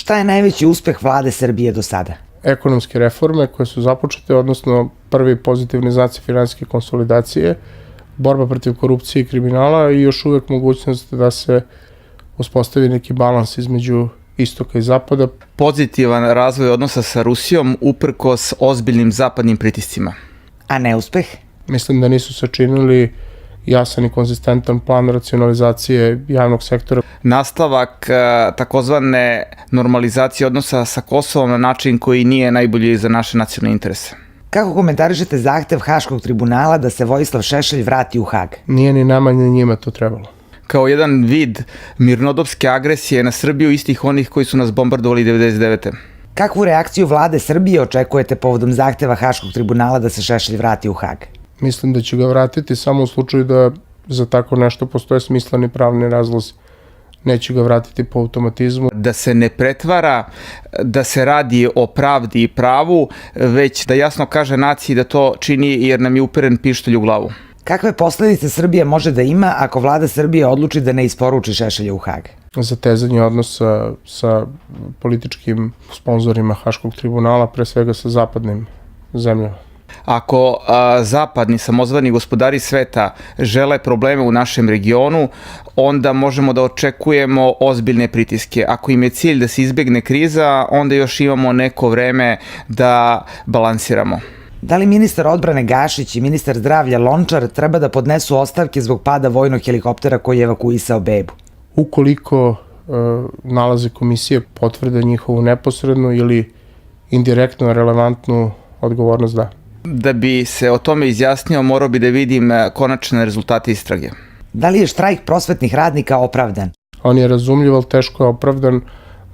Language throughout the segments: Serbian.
Šta je najveći uspeh vlade Srbije do sada? Ekonomske reforme koje su započete, odnosno prvi pozitivni znaci finansijske konsolidacije, borba protiv korupcije i kriminala i još uvek mogućnost da se uspostavi neki balans između istoka i zapada. Pozitivan razvoj odnosa sa Rusijom uprkos ozbiljnim zapadnim pritiscima. A neuspeh? Mislim da nisu sačinili jasan i konzistentan plan racionalizacije javnog sektora. Nastavak takozvane normalizacije odnosa sa Kosovom na način koji nije najbolji za naše nacionalne interese. Kako komentarišete zahtev Haškog tribunala da se Vojislav Šešelj vrati u Hag? Nije ni nama ni njima to trebalo. Kao jedan vid mirnodopske agresije na Srbiju istih onih koji su nas bombardovali 1999. Kakvu reakciju vlade Srbije očekujete povodom zahteva Haškog tribunala da se Šešelj vrati u Hag? Mislim da će ga vratiti samo u slučaju da za tako nešto postoje smisleni pravni razlozi. Neće ga vratiti po automatizmu. Da se ne pretvara da se radi o pravdi i pravu, već da jasno kaže naciji da to čini jer nam je uperen pištolj u glavu. Kakve posledice Srbija može da ima ako vlada Srbije odluči da ne isporuči Šešelja u Hag? Zatezanje odnosa sa političkim sponzorima Haškog tribunala, pre svega sa zapadnim zemljama. Ako zapadni samozvani gospodari sveta žele probleme u našem regionu, onda možemo da očekujemo ozbiljne pritiske. Ako im je cilj da se izbegne kriza, onda još imamo neko vreme da balansiramo. Da li ministar odbrane Gašić i ministar zdravlja Lončar treba da podnesu ostavke zbog pada vojnog helikoptera koji je evakuisao bebu? Ukoliko nalaze komisije potvrde njihovu neposrednu ili indirektno relevantnu odgovornost, da. Da bi se o tome izjasnio, morao bi da vidim konačne rezultate istrage. Da li je štrajk prosvetnih radnika opravdan? On je razumljiv, ali teško je opravdan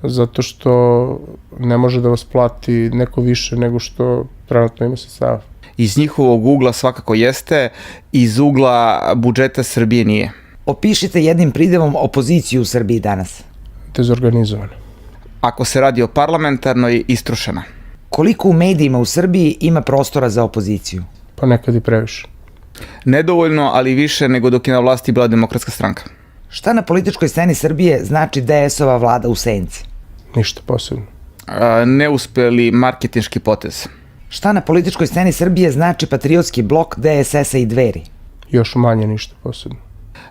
zato što ne može da vas plati neko više nego što trenutno ima sredstava. Iz njihovog ugla svakako jeste, iz ugla budžeta Srbije nije. Opišite jednim pridevom opoziciju u Srbiji danas. Dezorganizovana. Ako se radi o parlamentarnoj, istrošena. Koliko u medijima u Srbiji ima prostora za opoziciju? Pa nekad i previše. Nedovoljno, ali više nego dok je na vlasti bila Demokratska stranka. Šta na političkoj sceni Srbije znači DS-ova vlada u senci? Ništa posebno. Neuspeli marketinški potez. Šta na političkoj sceni Srbije znači patriotski blok DSS-a i Dveri? Još manje ništa posebno.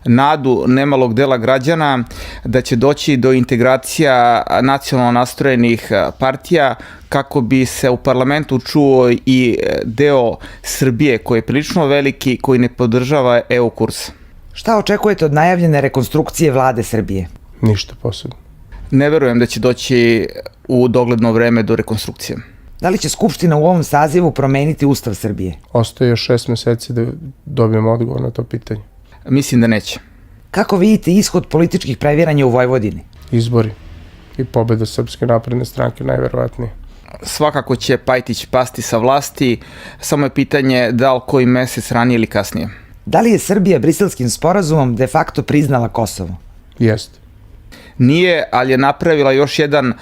Nadu nemalog dela građana da će doći do integracija nacionalno nastrojenih partija kako bi se u parlamentu čuo i deo Srbije koji je prilično veliki, koji ne podržava EU kurs. Šta očekujete od najavljene rekonstrukcije vlade Srbije? Ništa posebno. Ne verujem da će doći u dogledno vreme do rekonstrukcije. Da li će Skupština u ovom sazivu promeniti Ustav Srbije? Ostaje još 6 meseci da dobijemo odgovor na to pitanje. Mislim da neće. Kako vidite ishod političkih previranja u Vojvodini? Izbori i pobeda Srpske napredne stranke najverovatnije. Svakako će Pajtić pasti sa vlasti, samo je pitanje da li koji mesec ranije ili kasnije. Da li je Srbija Briselskim sporazumom de facto priznala Kosovo? Jeste. Nije, ali je napravila još jedan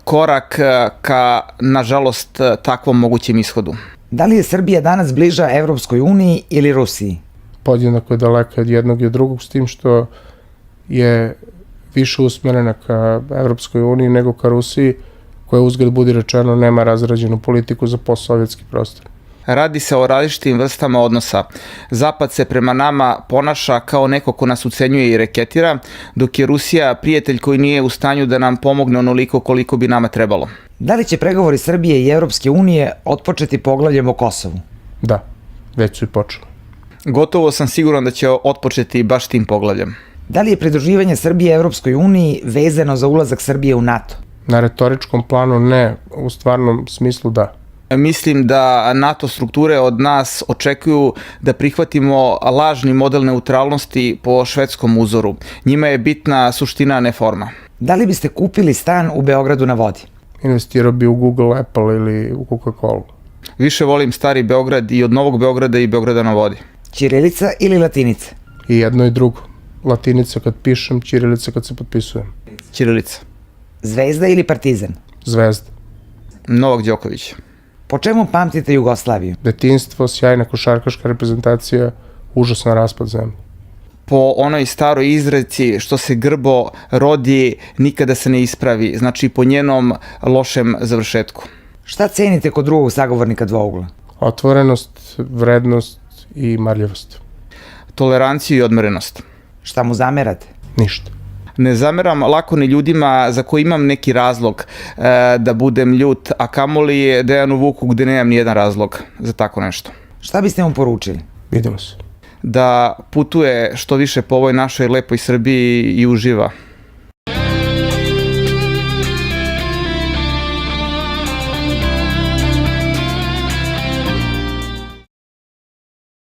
korak ka, nažalost, takvom mogućem ishodu. Da li je Srbija danas bliža Evropskoj uniji ili Rusiji? Podjednako je daleka od jednog i od drugog, s tim što je više usmerena ka Evropskoj uniji nego ka Rusiji, koja uzgled budi rečeno nema razrađenu politiku za postsovjetski prostor. Radi se o različitim vrstama odnosa. Zapad se prema nama ponaša kao neko ko nas ucenjuje i reketira, dok je Rusija prijatelj koji nije u stanju da nam pomogne onoliko koliko bi nama trebalo. Da li će pregovori Srbije i Evropske unije otpočeti poglavljem o Kosovu? Da, već su i počeli. Gotovo sam siguran da će otpočeti baš tim poglavljem. Da li je pridruživanje Srbije Evropskoj uniji vezano za ulazak Srbije u NATO? Na retoričkom planu ne, u stvarnom smislu da. Mislim da NATO strukture od nas očekuju da prihvatimo lažni model neutralnosti po švedskom uzoru. Njima je bitna suština, a ne forma. Da li biste kupili stan u Beogradu na vodi? Investirao bi u Google, Apple ili u Coca-Cola. Više volim stari Beograd i od Novog Beograda i Beograda na vodi. Ćirilica ili latinica? I jedno i drugo. Latinica kad pišem, ćirilica kad se potpisujem. Ćirilica. Zvezda ili Partizan? Zvezda. Novak Đoković. Po čemu pamtite Jugoslaviju? Detinjstvo, sjajna košarkaška reprezentacija, užasan raspad zemlje. po onoj staroj izreci što se grbo rodi, nikada se ne ispravi, znači po njenom lošem završetku. Šta cenite kod drugog sagovornika dvougla? Otvorenost, vrednost i marljivost. Toleranciju i odmerenost. Šta mu zamerate? Ništa. Ne zameram lako ni ljudima za koji imam neki razlog da budem ljut, a kamoli Dejanu Vuku gde nemam nijedan razlog za tako nešto. Šta biste mu poručili? Vidimo se. Da putuje što više po ovoj našoj lepoj Srbiji i uživa.